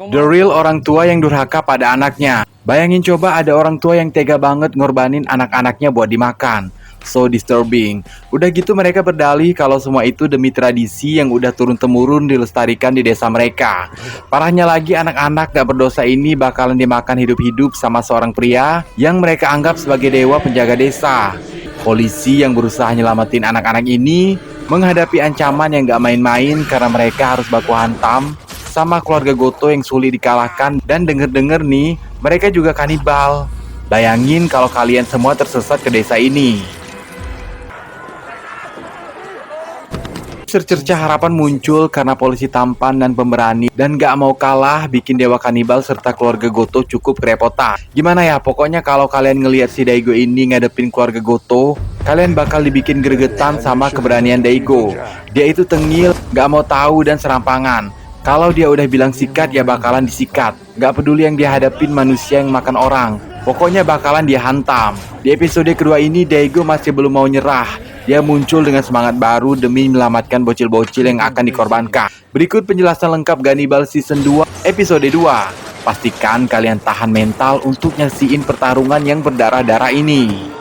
The real orang tua yang durhaka pada anaknya. Bayangin coba ada orang tua yang tega banget ngorbanin anak-anaknya buat dimakan. So disturbing. Udah gitu mereka berdalih kalau semua itu demi tradisi yang udah turun-temurun dilestarikan di desa mereka. Parahnya lagi anak-anak gak berdosa ini bakalan dimakan hidup-hidup sama seorang pria yang mereka anggap sebagai dewa penjaga desa. Polisi yang berusaha nyelamatin anak-anak ini menghadapi ancaman yang gak main-main karena mereka harus baku hantam sama keluarga Goto yang sulit dikalahkan. Dan denger-denger nih, mereka juga kanibal. Bayangin kalau kalian semua tersesat ke desa ini. Secercah harapan muncul karena polisi tampan dan pemberani dan gak mau kalah bikin dewa kanibal serta keluarga Goto cukup kerepotan. Gimana ya, pokoknya kalau kalian ngelihat si Daigo ini ngadepin keluarga Goto, kalian bakal dibikin gregetan sama keberanian Daigo. Dia itu tengil, gak mau tahu dan serampangan. Kalau dia udah bilang sikat ya bakalan disikat. Gak peduli yang dia hadapin manusia yang makan orang, pokoknya bakalan dia hantam. Di episode kedua ini Daigo masih belum mau nyerah. Dia muncul dengan semangat baru demi menyelamatkan bocil-bocil yang akan dikorbankan. Berikut penjelasan lengkap Ganibal Season 2 episode 2. Pastikan kalian tahan mental untuk nyaksiin pertarungan yang berdarah-darah ini.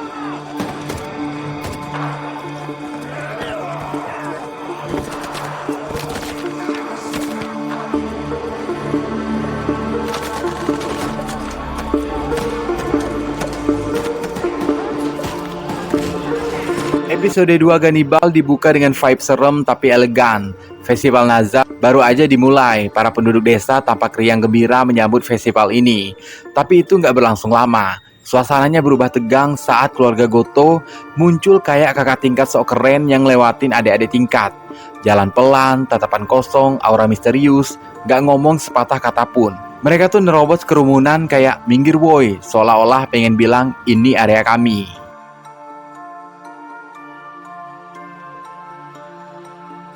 Episode 2 Ganibal dibuka dengan vibe serem tapi elegan. Festival Nazar baru aja dimulai. Para penduduk desa tampak riang gembira menyambut festival ini. Tapi itu nggak berlangsung lama. Suasananya berubah tegang saat keluarga Goto muncul kayak kakak tingkat sok keren yang lewatin adik-adik tingkat. Jalan pelan, tatapan kosong, aura misterius, nggak ngomong sepatah kata pun. Mereka tuh nerobos kerumunan kayak minggir woi, seolah-olah pengen bilang ini area kami.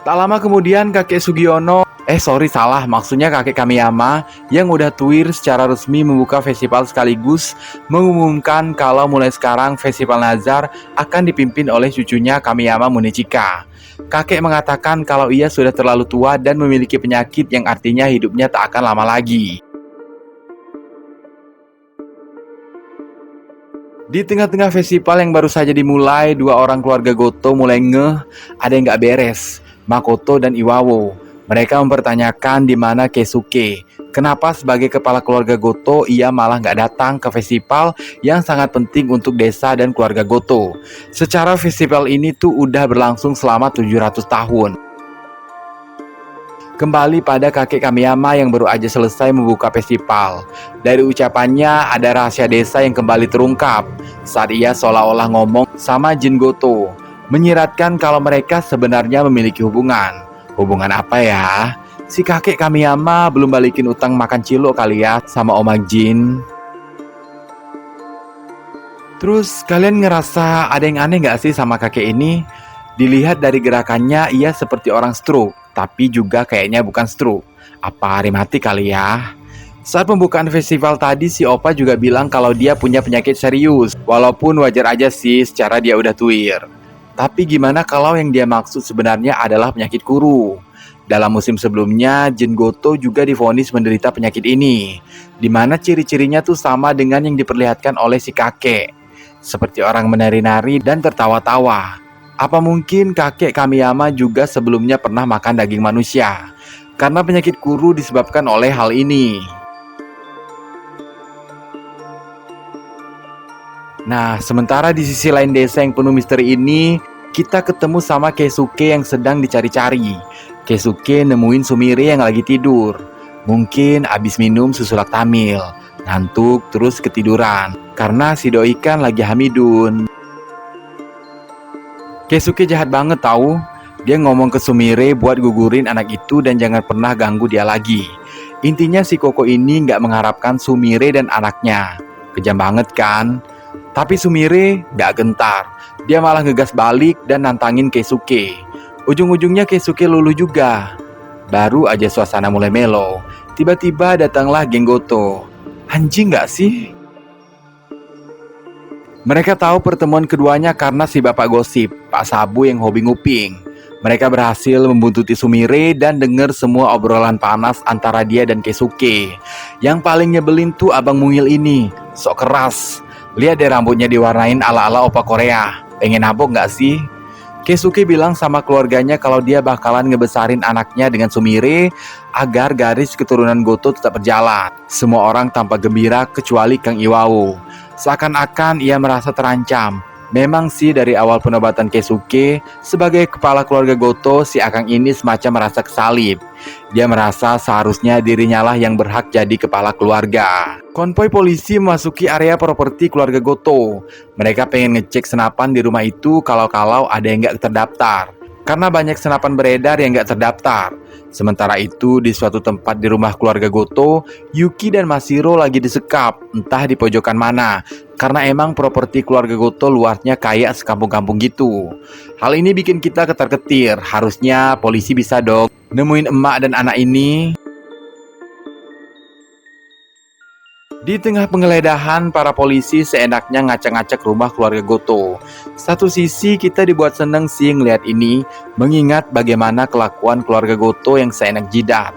Tak lama kemudian kakek Sugiono, maksudnya kakek Kamiyama yang udah tuir secara resmi membuka festival sekaligus mengumumkan kalau mulai sekarang festival Nazar akan dipimpin oleh cucunya Kamiyama Munichika. Kakek mengatakan kalau ia sudah terlalu tua dan memiliki penyakit yang artinya hidupnya tak akan lama lagi. Di tengah-tengah festival yang baru saja dimulai, dua orang keluarga Goto mulai ngeh ada yang gak beres. Makoto dan Iwawo. Mereka mempertanyakan di mana Keisuke. Kenapa sebagai kepala keluarga Goto ia malah nggak datang ke festival yang sangat penting untuk desa dan keluarga Goto. Secara festival ini tuh udah berlangsung selama 700 tahun. Kembali pada kakek Kamiyama yang baru aja selesai membuka festival. Dari ucapannya ada rahasia desa yang kembali terungkap saat ia seolah-olah ngomong sama Jin Goto, menyiratkan kalau mereka sebenarnya memiliki hubungan. Hubungan apa ya? Si kakek Kamiyama belum balikin utang makan cilok kali ya sama Oma Jin. Terus kalian ngerasa ada yang aneh gak sih sama kakek ini? Dilihat dari gerakannya ia seperti orang stroke, tapi juga kayaknya bukan stroke. Apa rematik kali ya? Saat pembukaan festival tadi si Opa juga bilang kalau dia punya penyakit serius. Walaupun wajar aja sih secara dia udah tuir. Tapi gimana kalau yang dia maksud sebenarnya adalah penyakit kuru? Dalam musim sebelumnya, Jin Goto juga divonis menderita penyakit ini, di mana ciri-cirinya tuh sama dengan yang diperlihatkan oleh si kakek. Seperti orang menari-nari dan tertawa-tawa. Apa mungkin kakek Kamiyama juga sebelumnya pernah makan daging manusia? Karena penyakit kuru disebabkan oleh hal ini. Nah, sementara di sisi lain desa yang penuh misteri ini, kita ketemu sama Keisuke yang sedang dicari-cari. Keisuke nemuin Sumire yang lagi tidur. Mungkin abis minum susu Laktamil, ngantuk terus ketiduran. Karena si doi kan lagi hamidun. Keisuke jahat banget tahu. Dia ngomong ke Sumire buat gugurin anak itu dan jangan pernah ganggu dia lagi. Intinya si Koko ini gak mengharapkan Sumire dan anaknya. Kejam banget kan? Tapi Sumire gak gentar. Dia malah ngegas balik dan nantangin Keisuke. Ujung-ujungnya Keisuke luluh juga. Baru aja suasana mulai melo, tiba-tiba datanglah geng Goto. Anjing gak sih? Mereka tahu pertemuan keduanya karena si bapak gosip, Pak Sabu yang hobi nguping. Mereka berhasil membuntuti Sumire dan dengar semua obrolan panas antara dia dan Keisuke. Yang paling nyebelin tuh abang mungil ini, sok keras. Lihat deh rambutnya diwarnain ala-ala opa Korea. Pengen nabok gak sih? Keisuke bilang sama keluarganya kalau dia bakalan ngebesarin anaknya dengan Sumire agar garis keturunan Goto tetap berjalan. Semua orang tampak gembira kecuali Kang Iwao. Seakan-akan ia merasa terancam. Memang sih dari awal penobatan Keisuke sebagai kepala keluarga Goto, si Akang ini semacam merasa kesalip. Dia merasa seharusnya dirinya lah yang berhak jadi kepala keluarga. Konvoi polisi memasuki area properti keluarga Goto. Mereka pengen ngecek senapan di rumah itu kalau-kalau ada yang gak terdaftar. Karena banyak senapan beredar yang gak terdaftar. Sementara itu di suatu tempat di rumah keluarga Goto, Yuki dan Masiro lagi disekap, entah di pojokan mana. Karena emang properti keluarga Goto luasnya kayak sekampung-kampung gitu. Hal ini bikin kita ketar-ketir. Harusnya polisi bisa dong nemuin emak dan anak ini. Di tengah penggeledahan, para polisi seenaknya ngacak-ngacak rumah keluarga Goto. Satu sisi kita dibuat seneng sih ngeliat ini, mengingat bagaimana kelakuan keluarga Goto yang seenak jidat.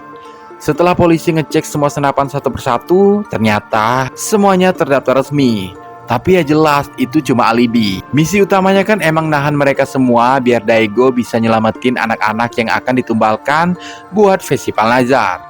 Setelah polisi ngecek semua senapan satu persatu, ternyata semuanya terdaftar resmi. Tapi ya jelas itu cuma alibi. Misi utamanya kan emang nahan mereka semua biar Daigo bisa nyelamatin anak-anak yang akan ditumbalkan buat festival Nazar.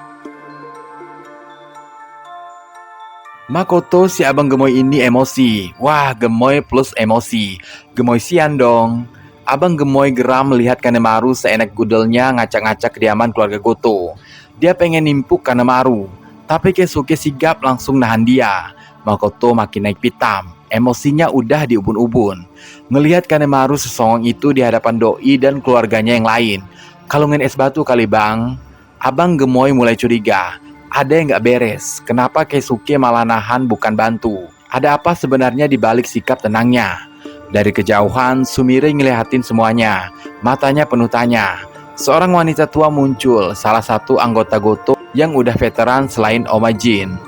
Makoto si abang gemoy ini emosi. Wah, gemoy plus emosi. Gemoy sian dong. Abang gemoy geram melihat Kanemaru seenak gudelnya ngacak-ngacak kediaman keluarga Goto. Dia pengen nimpuk Kanemaru, tapi Keisuke sigap langsung nahan dia. Makoto makin naik pitam. Emosinya udah di ubun-ubun. Ngelihat Kanemaru sesongong itu di hadapan doi dan keluarganya yang lain. Kalungin es batu kali bang. Abang gemoy mulai curiga. Ada yang gak beres, kenapa Keisuke malah nahan bukan bantu? Ada apa sebenarnya di balik sikap tenangnya? Dari kejauhan, Sumire ngeliatin semuanya. Matanya penuh tanya. Seorang wanita tua muncul, salah satu anggota Goto yang udah veteran selain Oma Jin.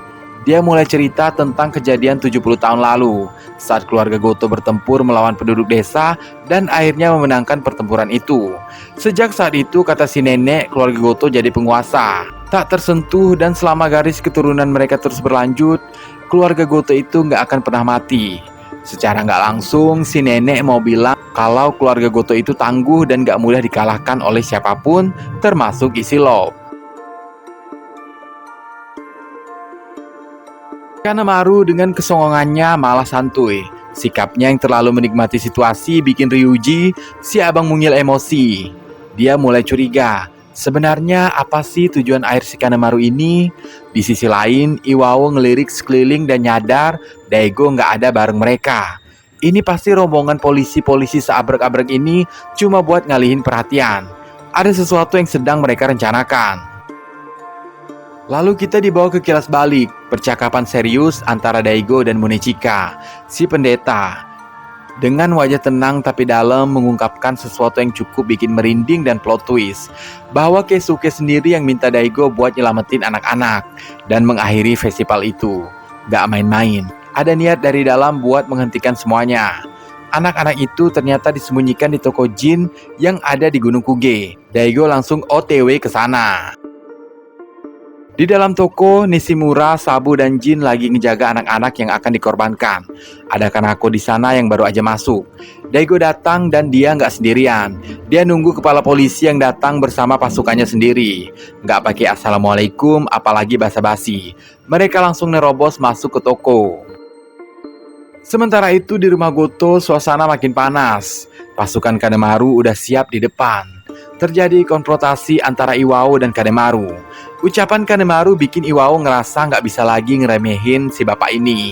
Dia mulai cerita tentang kejadian 70 tahun lalu, saat keluarga Goto bertempur melawan penduduk desa dan akhirnya memenangkan pertempuran itu. Sejak saat itu, kata si nenek, keluarga Goto jadi penguasa. Tak tersentuh dan selama garis keturunan mereka terus berlanjut, keluarga Goto itu nggak akan pernah mati. Secara nggak langsung, si nenek mau bilang kalau keluarga Goto itu tangguh dan nggak mudah dikalahkan oleh siapapun, termasuk isi Love. Kanemaru dengan kesongongannya malah santuy. Sikapnya yang terlalu menikmati situasi bikin Ryuji, si abang mungil emosi. Dia mulai curiga. Sebenarnya apa sih tujuan air si Kanemaru ini? Di sisi lain, Iwao ngelirik sekeliling dan nyadar Daigo nggak ada bareng mereka. Ini pasti rombongan polisi-polisi seabrek-abrek ini cuma buat ngalihin perhatian. Ada sesuatu yang sedang mereka rencanakan. Lalu kita dibawa ke kilas balik, percakapan serius antara Daigo dan Munechika, si pendeta. Dengan wajah tenang tapi dalam mengungkapkan sesuatu yang cukup bikin merinding dan plot twist. Bahwa Keisuke sendiri yang minta Daigo buat nyelamatin anak-anak dan mengakhiri festival itu. Gak main-main, ada niat dari dalam buat menghentikan semuanya. Anak-anak itu ternyata disembunyikan di toko jin yang ada di Gunung Kuge. Daigo langsung OTW ke sana. Di dalam toko, Nishimura, Sabu, dan Jin lagi ngejaga anak-anak yang akan dikorbankan. Ada Kanako di sana yang baru aja masuk. Daigo datang dan dia nggak sendirian. Dia nunggu kepala polisi yang datang bersama pasukannya sendiri. Nggak pakai assalamualaikum, apalagi basa-basi. Mereka langsung nerobos masuk ke toko. Sementara itu di rumah Goto, suasana makin panas. Pasukan Kanemaru udah siap di depan. Terjadi konfrontasi antara Iwao dan Kanemaru. Ucapan Kanemaru bikin Iwao ngerasa nggak bisa lagi ngeremehin si bapak ini.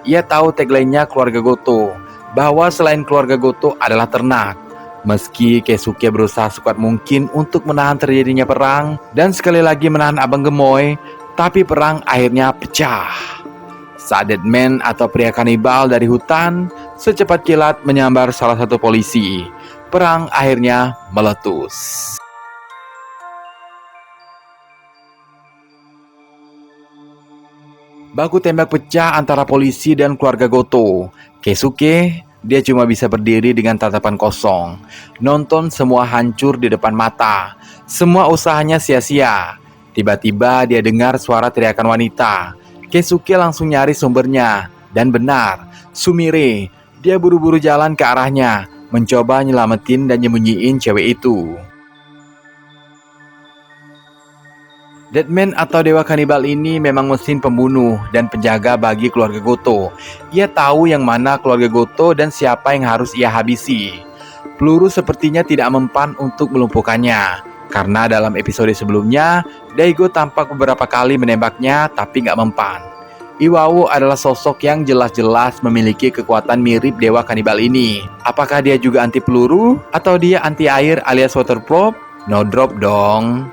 Ia tahu tagline-nya keluarga Goto, bahwa selain keluarga Goto adalah ternak. Meski Keisuke berusaha sekuat mungkin untuk menahan terjadinya perang dan sekali lagi menahan abang gemoy, tapi perang akhirnya pecah. Saat Deadman atau pria kanibal dari hutan secepat kilat menyambar salah satu polisi, perang akhirnya meletus. Baku tembak pecah antara polisi dan keluarga Goto. Keisuke, Dia cuma bisa berdiri dengan tatapan kosong, nonton semua hancur di depan mata. Semua usahanya sia-sia. Tiba-tiba dia dengar suara teriakan wanita. Keisuke langsung nyari sumbernya. Dan benar, Sumire. Dia buru-buru jalan ke arahnya, mencoba nyelamatin dan nyembunyiin cewek itu. Deadman atau Dewa Kanibal ini memang mesin pembunuh dan penjaga bagi keluarga Goto. Ia tahu yang mana keluarga Goto dan siapa yang harus ia habisi. Peluru sepertinya tidak mempan untuk melumpuhkannya, karena dalam episode sebelumnya, Daigo tampak beberapa kali menembaknya tapi nggak mempan. Iwao adalah sosok yang jelas-jelas memiliki kekuatan mirip Dewa Kanibal ini. Apakah dia juga anti peluru? Atau dia anti air alias waterproof? No drop dong.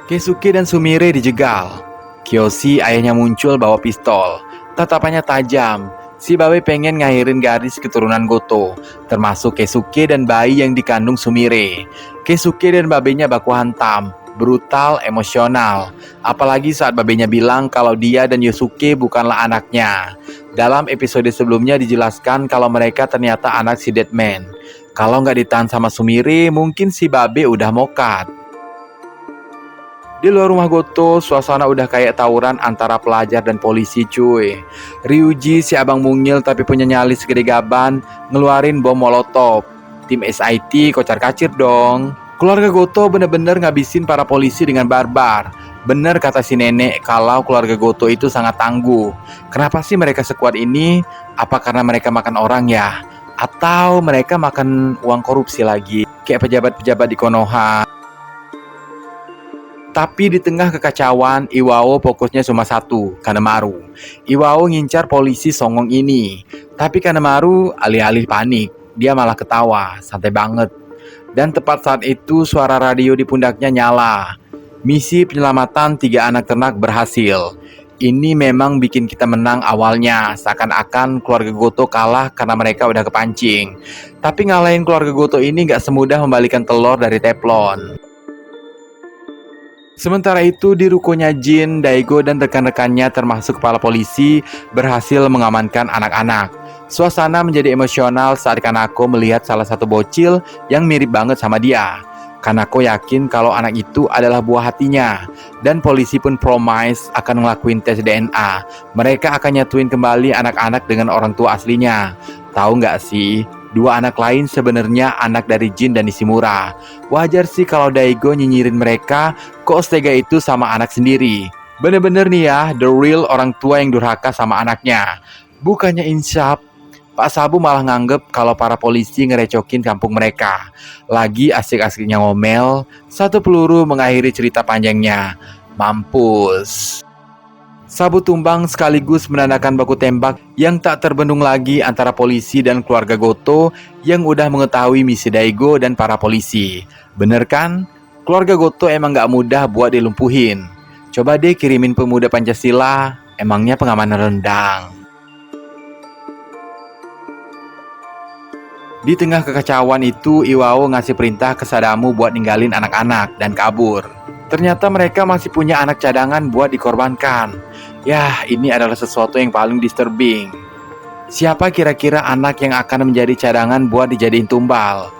Keisuke dan Sumire dijegal. Kiyoshi ayahnya muncul bawa pistol. Tatapannya tajam. Si babe pengen ngakhirin garis keturunan Goto, termasuk Keisuke dan bayi yang dikandung Sumire. Keisuke dan babenya baku hantam, brutal, emosional. Apalagi saat babenya bilang kalau dia dan Yosuke bukanlah anaknya. Dalam episode sebelumnya dijelaskan kalau mereka ternyata anak si Deadman. Kalau nggak ditahan sama Sumire, mungkin si babe udah mokat. Di luar rumah Goto, suasana udah kayak tawuran antara pelajar dan polisi cuy. Ryuji, si abang mungil tapi punya nyali segede gaban, ngeluarin bom molotov. Tim SIT kocar-kacir dong. Keluarga Goto bener-bener ngabisin para polisi dengan barbar. Bener kata si nenek kalau keluarga Goto itu sangat tangguh. Kenapa sih mereka sekuat ini? Apa karena mereka makan orang ya? Atau mereka makan uang korupsi lagi? Kayak pejabat-pejabat di Konoha. Tapi di tengah kekacauan, Iwao fokusnya cuma satu, Kanemaru. Iwao ngincar polisi songong ini. Tapi Kanemaru alih-alih panik, dia malah ketawa, santai banget. Dan tepat saat itu suara radio di pundaknya nyala. Misi penyelamatan 3 anak ternak berhasil. Ini memang bikin kita menang awalnya, seakan-akan keluarga Goto kalah karena mereka udah kepancing. Tapi ngalahin keluarga Goto ini gak semudah membalikan telur dari teflon. Sementara itu di rukonya Jin, Daigo dan rekan-rekannya termasuk kepala polisi berhasil mengamankan anak-anak. Suasana menjadi emosional saat Kanako melihat salah satu bocil yang mirip banget sama dia. Kanako yakin kalau anak itu adalah buah hatinya. Dan polisi pun promise akan ngelakuin tes DNA. Mereka akan nyatuin kembali anak-anak dengan orang tua aslinya. Tahu nggak sih? 2 anak lain sebenarnya anak dari Jin dan Nishimura. Wajar sih kalau Daigo nyinyirin mereka, kok setega itu sama anak sendiri. Bener-bener nih ya, the real orang tua yang durhaka sama anaknya. Bukannya insaf, Pak Sabu malah nganggep kalau para polisi ngerecokin kampung mereka. Lagi asik-asiknya ngomel, satu peluru mengakhiri cerita panjangnya. Mampus. Sabu tumbang sekaligus menandakan baku tembak yang tak terbendung lagi antara polisi dan keluarga Goto yang udah mengetahui misi Daigo dan para polisi. Bener kan? Keluarga Goto emang gak mudah buat dilumpuhin. Coba deh kirimin pemuda Pancasila, emangnya pengamanan rendang. Di tengah kekacauan itu, Iwao ngasih perintah ke Sadamu buat ninggalin anak-anak dan kabur. Ternyata mereka masih punya anak cadangan buat dikorbankan. Yah, ini adalah sesuatu yang paling disturbing. Siapa kira-kira anak yang akan menjadi cadangan buat dijadiin tumbal?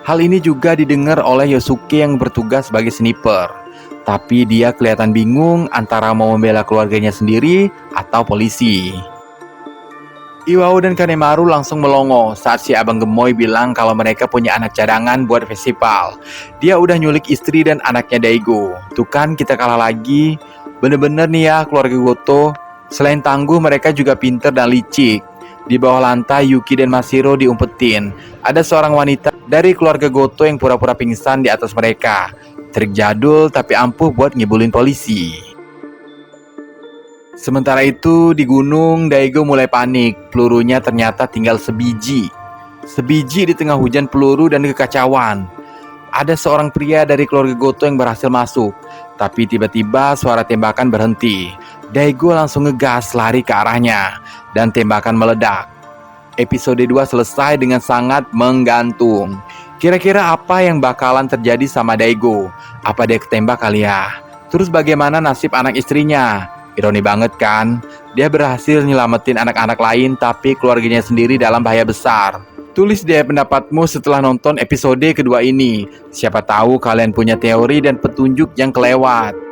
Hal ini juga didengar oleh Yosuke yang bertugas sebagai sniper. Tapi dia kelihatan bingung antara mau membela keluarganya sendiri atau polisi. Iwao dan Kanemaru langsung melongo saat si abang gemoy bilang kalau mereka punya anak cadangan buat festival. Dia udah nyulik istri dan anaknya Daigo. Tuh kan kita kalah lagi. Bener-bener nih ya keluarga Goto. Selain tangguh mereka juga pinter dan licik. Di bawah lantai Yuki dan Mashiro diumpetin. Ada seorang wanita dari keluarga Goto yang pura-pura pingsan di atas mereka. Trik jadul tapi ampuh buat ngibulin polisi. Sementara itu di gunung, Daigo mulai panik. Pelurunya ternyata tinggal sebiji. Sebiji di tengah hujan peluru dan kekacauan. Ada seorang pria dari keluarga Goto yang berhasil masuk. Tapi tiba-tiba suara tembakan berhenti. Daigo langsung ngegas lari ke arahnya. Dan tembakan meledak. Episode 2 selesai dengan sangat menggantung. Kira-kira apa yang bakalan terjadi sama Daigo? Apa dia ketembak kali ya? Terus bagaimana nasib anak istrinya? Ironi banget kan? Dia berhasil nyelamatin anak-anak lain, tapi keluarganya sendiri dalam bahaya besar. Tulis deh pendapatmu setelah nonton episode kedua ini. Siapa tahu kalian punya teori dan petunjuk yang kelewat.